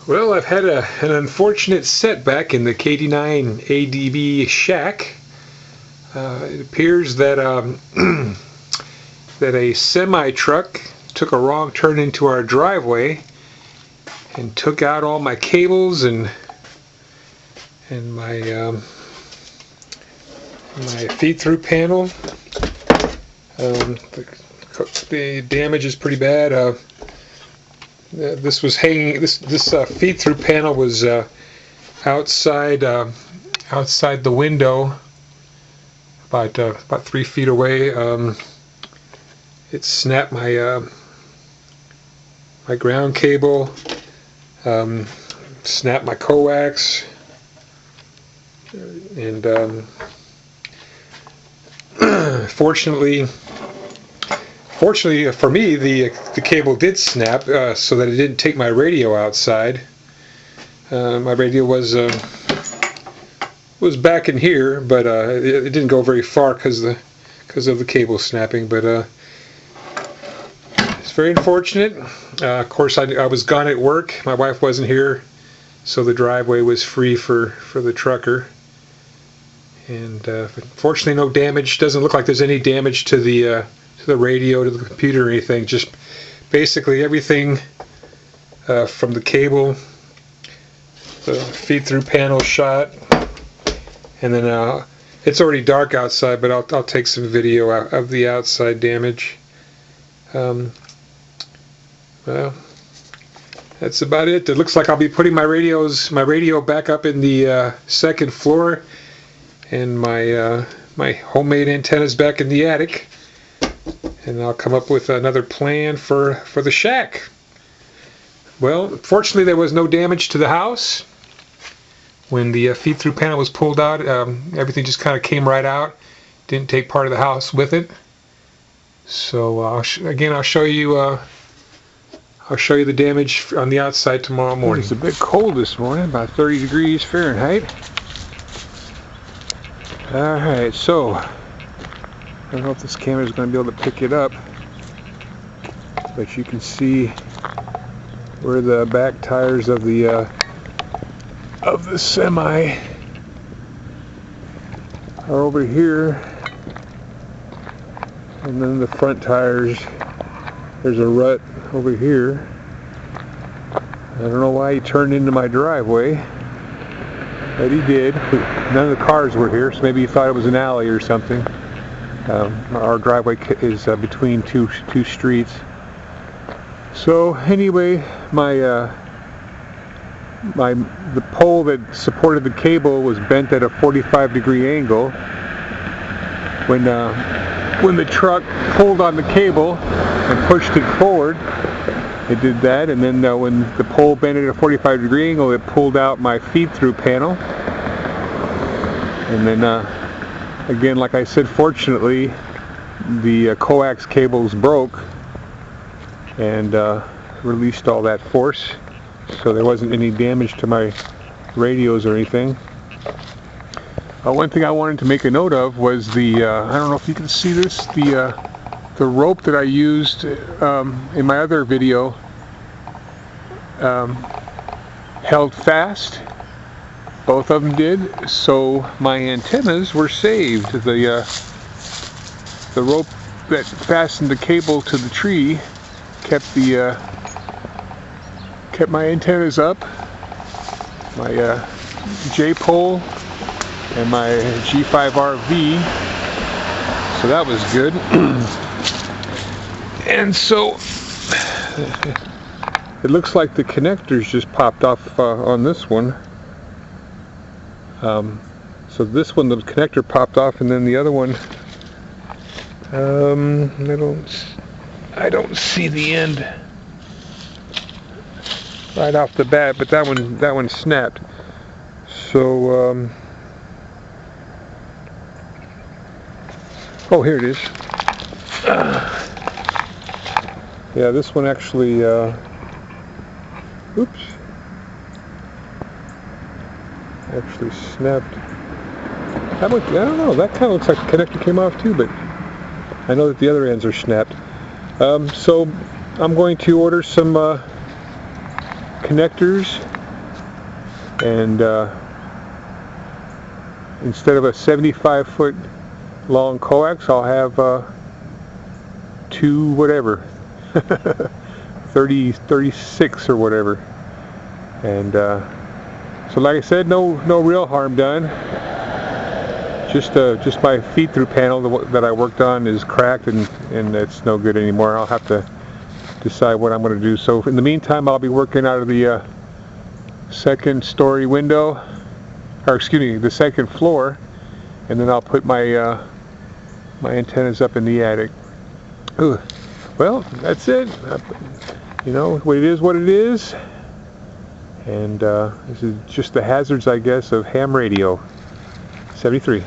Well, I've had an unfortunate setback in the KD9 ADB shack. It appears that that a semi-truck took a wrong turn into our driveway and took out all my cables and my my feed-through panel. The damage is pretty bad. This was hanging. This feed-through panel was outside the window, about 3 feet away. It snapped my my ground cable, snapped my coax, and fortunately for me, the cable did snap, so that it didn't take my radio outside. My radio was back in here, but it didn't go very far because of the cable snapping. But it's very unfortunate. Of course, I was gone at work. My wife wasn't here, so the driveway was free for the trucker. And fortunately, no damage. Doesn't look like there's any damage to the radio, to the computer, or anything. Just basically everything from the cable, the feed-through panel shot, and then it's already dark outside, but I'll take some video of the outside damage. Well, that's about it. It looks like I'll be putting my radio back up in the second floor, and my my homemade antennas back in the attic. And I'll come up with another plan for the shack. Well, fortunately there was no damage to the house. When the feed-through panel was pulled out, everything just kind of came right out. Didn't take part of the house with it. So again, I'll show you the damage on the outside tomorrow morning. It's a bit cold this morning, about 30 degrees Fahrenheit. Alright, so I don't know if this camera is going to be able to pick it up, but you can see where the back tires of the semi are over here, and then the front tires, there's a rut over here. I don't know why he turned into my driveway, but he did. None of the cars were here, so maybe he thought it was an alley or something. Our driveway is between two streets. So anyway, the pole that supported the cable was bent at a 45-degree angle. When the truck pulled on the cable and pushed it forward, it did that. And then when the pole bent at a 45-degree angle, it pulled out my feed-through panel. And then again, like I said, fortunately, the coax cables broke and released all that force, so there wasn't any damage to my radios or anything. One thing I wanted to make a note of was the I don't know if you can see this, the rope that I used in my other video held fast. Both of them did, so my antennas were saved. The rope that fastened the cable to the tree kept my antennas up, my J-pole and my G5RV, so that was good. And so it looks like the connectors just popped off on this one. So this one, the connector popped off, and then the other one, I don't see the end right off the bat, but that one snapped. So oh, here it is. Yeah, this one actually oops, actually snapped. That one, I don't know, that kind of looks like the connector came off too, but I know that the other ends are snapped. So I'm going to order some connectors and instead of a 75-foot long coax, I'll have 2 whatever 36 or whatever. And so like I said, no real harm done. Just my feed-through panel that I worked on is cracked, and it's no good anymore. I'll have to decide what I'm going to do. So in the meantime, I'll be working out of the second story window, or excuse me, the second floor, and then I'll put my my antennas up in the attic. Ooh. Well, that's it. You know, what it is, what it is. And this is just the hazards, I guess, of ham radio. 73.